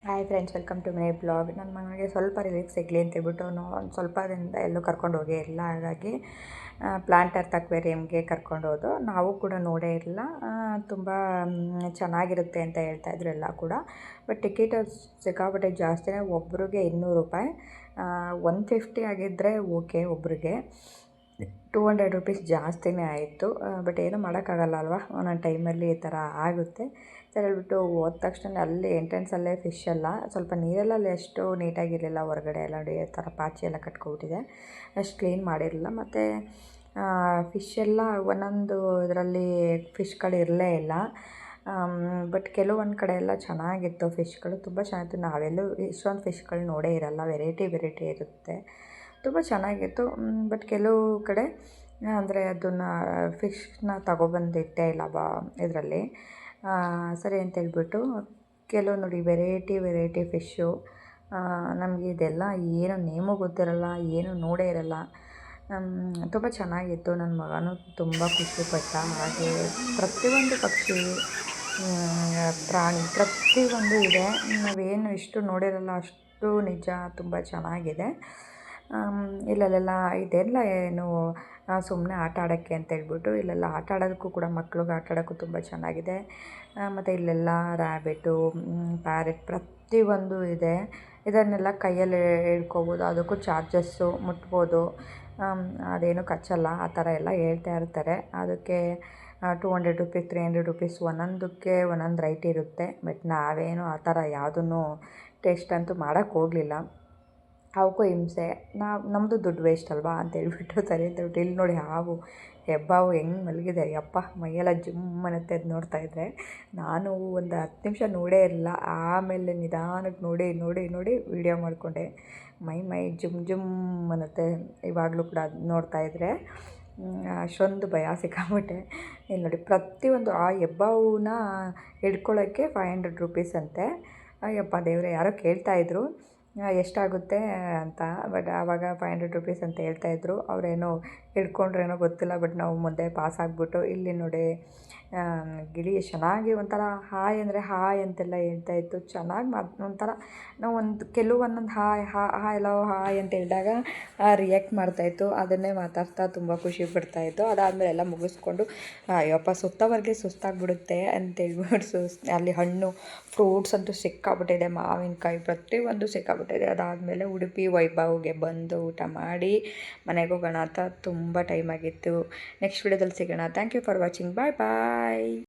Hi friends, welcome to my blog. ನನ್ನ ಮಗನಿಗೆ ಸ್ವಲ್ಪ ರಿಲೀಫ್ ಸಿಗಲಿ ಅಂತ ಹೇಳ್ಬಿಟ್ಟು ಒಂದು ಸ್ವಲ್ಪ ದಿನದಿಂದ ಎಲ್ಲೂ ಕರ್ಕೊಂಡು ಹೋಗೇ ಇಲ್ಲ. ಹಾಗಾಗಿ ಪ್ಲಾಂಟ್ ಅರ್ತ್ ಅಕ್ವೇರಿಯಮ್ಗೆ ಕರ್ಕೊಂಡು ಹೋದು. ನಾವು ಕೂಡ ನೋಡೇ ಇಲ್ಲ. ತುಂಬ ಚೆನ್ನಾಗಿರುತ್ತೆ ಅಂತ ಹೇಳ್ತಾಯಿದ್ರು ಎಲ್ಲ ಕೂಡ. ಬಟ್ ಟಿಕೆಟ್ ಸಿಕ್ಕಾಪಟ್ಟೆ ಜಾಸ್ತಿನೇ. ಒಬ್ರಿಗೆ 200 ರೂಪಾಯಿ. 150 ಆಗಿದ್ದರೆ ಓಕೆ, ಒಬ್ರಿಗೆ 200 ರೂಪೀಸ್ ಜಾಸ್ತಿನೇ ಆಯಿತು. ಬಟ್ ಏನೂ ಮಾಡೋಕ್ಕಾಗಲ್ಲ ಅಲ್ವಾ, ಒಂದೊಂದು ಟೈಮಲ್ಲಿ ಈ ಥರ ಆಗುತ್ತೆ ಅಂತ ಹೇಳ್ಬಿಟ್ಟು ಹೋದ ತಕ್ಷಣ ಅಲ್ಲಿ ಎಂಟ್ರೆನ್ಸಲ್ಲೇ ಫಿಶ್ ಎಲ್ಲ ಸ್ವಲ್ಪ ನೀರೆಲ್ಲ ಅಲ್ಲಿ ಅಷ್ಟು ನೀಟಾಗಿರಲಿಲ್ಲ. ಹೊರಗಡೆ ಎಲ್ಲ ನೋಡಿ ಈ ಥರ ಪಾಚಿ ಎಲ್ಲ ಕಟ್ಕೊಬಿಟ್ಟಿದೆ, ಅಷ್ಟು ಕ್ಲೀನ್ ಮಾಡಿರಲಿಲ್ಲ. ಮತ್ತು ಫಿಶ್ ಎಲ್ಲ ಒಂದೊಂದು ಇದರಲ್ಲಿ ಫಿಶ್ಗಳು ಇರಲೇ ಇಲ್ಲ. ಬಟ್ ಕೆಲವೊಂದು ಕಡೆ ಎಲ್ಲ ಚೆನ್ನಾಗಿತ್ತು, ಫಿಶ್ಗಳು ತುಂಬ ಚೆನ್ನಾಗಿತ್ತು. ನಾವೆಲ್ಲೂ ಇಷ್ಟೊಂದು ಫಿಶ್ಗಳು ನೋಡೇ ಇರೋಲ್ಲ, ವೆರೈಟಿ ಇರುತ್ತೆ, ತುಂಬ ಚೆನ್ನಾಗಿತ್ತು. ಬಟ್ ಕೆಲವು ಕಡೆ ಅಂದರೆ ಅದನ್ನು ಫಿಶ್ನ ತಗೊಬಂದಿಟ್ಟೇ ಇಲ್ಲ ಇದರಲ್ಲಿ ಸರಿ ಅಂತ ಹೇಳ್ಬಿಟ್ಟು. ಕೆಲವು ನೋಡಿ ವೆರೈಟಿ ಫಿಶ್ಶು. ನಮಗೆ ಇದೆಲ್ಲ ಏನು ನೇಮು ಗೊತ್ತಿರಲ್ಲ, ಏನು ನೋಡೇ ಇರಲ್ಲ. ತುಂಬ ಚೆನ್ನಾಗಿತ್ತು. ನನ್ನ ಮಗನೂ ತುಂಬ ಖುಷಿಪಟ್ಟ. ಹಾಗೆ ಪ್ರತಿಯೊಂದು ಪಕ್ಷಿ, ಪ್ರಾಣಿ ಪ್ರತಿಯೊಂದು ಇದೆ. ನಾವೇನು ಇಷ್ಟು ನೋಡಿರಲ್ಲ ಅಷ್ಟು ನಿಜ, ತುಂಬ ಚೆನ್ನಾಗಿದೆ. ಇಲ್ಲೆಲ್ಲ ಇದೆಲ್ಲ ಏನು ಸುಮ್ಮನೆ ಆಟ ಆಡೋಕ್ಕೆ ಅಂತ ಹೇಳ್ಬಿಟ್ಟು ಇಲ್ಲೆಲ್ಲ ಆಟ ಆಡೋದಕ್ಕೂ ಕೂಡ ಮಕ್ಳಿಗೆ ಆಟ ಆಡೋಕ್ಕೂ ತುಂಬ ಚೆನ್ನಾಗಿದೆ. ಮತ್ತು ಇಲ್ಲೆಲ್ಲ ರ್ಯಾಬಿಟ್ಟು, ಪ್ಯಾರೆಟ್ ಪ್ರತಿಯೊಂದು ಇದೆ. ಇದನ್ನೆಲ್ಲ ಕೈಯಲ್ಲಿ ಹಿಡ್ಕೊಬೋದು, ಅದಕ್ಕೂ ಚಾರ್ಜಸ್ಸು, ಮುಟ್ಬೋದು, ಅದೇನು ಕಚ್ಚಲ್ಲ ಆ ಥರ ಎಲ್ಲ ಹೇಳ್ತಾ ಇರ್ತಾರೆ. ಅದಕ್ಕೆ 200 ರೂಪೀಸ್, 300 ರೂಪೀಸ್ ಒಂದೊಂದಕ್ಕೆ ಒಂದೊಂದು ರೈಟ್ ಇರುತ್ತೆ. ಬಟ್ ನಾವೇನು ಆ ಥರ ಯಾವುದನ್ನು ಟೇಸ್ಟ್ ಅಂತೂ ಮಾಡೋಕ್ಕೆ ಹೋಗಲಿಲ್ಲ. ಅವಕ್ಕೂ ಹಿಂಸೆ, ನಮ್ಮದು ದುಡ್ಡು ವೇಸ್ಟ್ ಅಲ್ವಾ ಅಂತ ಹೇಳ್ಬಿಟ್ಟು ಸರಿ ಅಂತ ಹೇಳ್ಬಿಟ್ಟು. ಇಲ್ಲಿ ನೋಡಿ ಹಾವು, ಹೆಬ್ಬಾವು ಹೆಂಗೆ ಮಲಗಿದೆ, ಯಪ್ಪ ಮೈಯೆಲ್ಲ ಜುಮ್ ಅನ್ನತ್ತೆ ಅದು ನೋಡ್ತಾಯಿದ್ರೆ. ನಾನು ಒಂದು 10 ನಿಮಿಷ ನೋಡೇ ಇರಲಿಲ್ಲ. ಆಮೇಲೆ ನಿಧಾನಕ್ಕೆ ನೋಡಿ ವೀಡಿಯೋ ಮಾಡಿಕೊಂಡೆ. ಮೈ ಜುಮ್ ಅನ್ನತ್ತೆ ಇವಾಗಲೂ ಕೂಡ ಅದು ನೋಡ್ತಾಯಿದ್ರೆ. ಅಷ್ಟೊಂದು ಭಯ ಸಿಕ್ಕಾಬಿಟ್ಟೆ. ಇಲ್ಲಿ ನೋಡಿ ಪ್ರತಿಯೊಂದು ಆ ಹೆಬ್ಬಾವನ್ನ ಹಿಡ್ಕೊಳ್ಳೋಕ್ಕೆ 500 ರೂಪೀಸ್ ಅಂತೆ. ಯಪ್ಪ ದೇವರೇ, ಯಾರೋ ಕೇಳ್ತಾಯಿದ್ರು ಎಷ್ಟಾಗುತ್ತೆ ಅಂತ. ಬಟ್ ಆವಾಗ 500 ರೂಪೀಸ್ ಅಂತ ಹೇಳ್ತಾಯಿದ್ರು. ಅವರೇನೋ ಹಿಡ್ಕೊಂಡ್ರೇನೋ ಗೊತ್ತಿಲ್ಲ. ಬಟ್ ನಾವು ಮುಂದೆ ಪಾಸ್ ಆಗಿಬಿಟ್ಟು ಇಲ್ಲಿ ನೋಡಿ ಗಿಳಿ ಎಷ್ಟು ಚೆನ್ನಾಗಿ ಒಂಥರ ಹಾಯ್ ಅಂದರೆ ಹಾಯ್ ಅಂತೆಲ್ಲ ಹೇಳ್ತಾಯಿತ್ತು. ಚೆನ್ನಾಗಿ ಒಂಥರ ನಾವು ಒಂದೊಂದು ಹಾಯ್ ಹಲೋ ಹಾಯ್ ಅಂತ ಹೇಳಿದಾಗ ರಿಯಾಕ್ಟ್ ಮಾಡ್ತಾಯಿತ್ತು. ಅದನ್ನೇ ಮಾತಾಡ್ತಾ ತುಂಬ ಖುಷಿ ಪಡ್ತಾಯಿತ್ತು. ಅದಾದಮೇಲೆ ಎಲ್ಲ ಮುಗಿಸ್ಕೊಂಡು ಅಯ್ಯಪ್ಪ ಸುತ್ತವರೆಗೆ ಸುಸ್ತಾಗಿಬಿಡುತ್ತೆ ಅಂತೇಳ್ಬಿಟ್ಟು ಅಲ್ಲಿ ಹಣ್ಣು ಫ್ರೂಟ್ಸ್ ಅಂತೂ ಸಿಕ್ಕಾಬಿಟ್ಟಿದೆ, ಮಾವಿನಕಾಯಿ ಪ್ರತಿಯೊಂದು ಸಿಕ್ಕಾಬಿಟ್ಟಿದೆ. ಅದಾದಮೇಲೆ ಉಡುಪಿ ವೈಭವ್ಗೆ ಬಂದು ಊಟ ಮಾಡಿ ಮನೆಗೆ ಹೋಗೋಣ ಅಂತ ತುಂಬ ಟೈಮ್ ಆಗಿತ್ತು. ನೆಕ್ಸ್ಟ್ ವಿಡಿಯೋದಲ್ಲಿ ಸಿಗೋಣ. Thank you for watching. Bye.